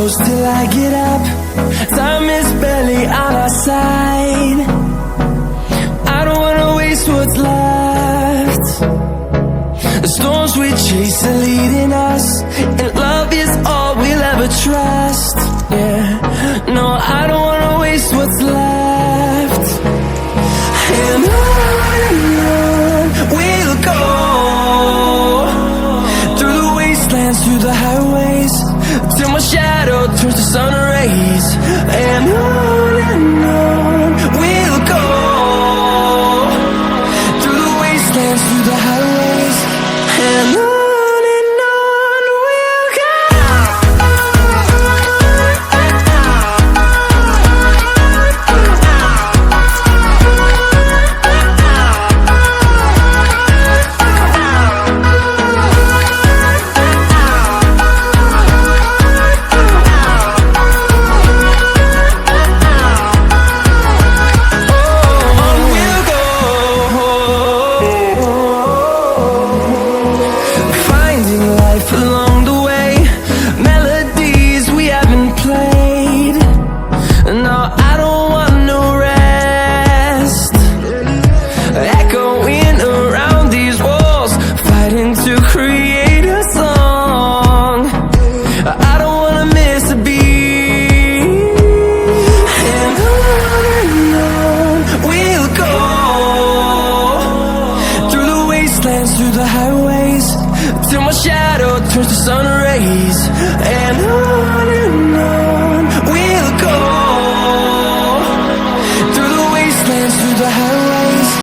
close till I get up. Time is barely on our side. I don't wanna waste what's left. The storms we chase are leading us, and love is all we'll ever trust. Yeah, no, I don't wanna waste what's left. And on we'll go, through the wastelands, through the highways, till my shadow turns to sun rays. And on we'll go, through the wastelands, through the highways, and on we'll go. Along the way, melodies we haven't played. No, I don't want no rest. Echoing around these walls, fighting to create a song. I don't wanna miss a beat. And on we'll go, through the wastelands, through the highways, till my shadow turns to sun rays.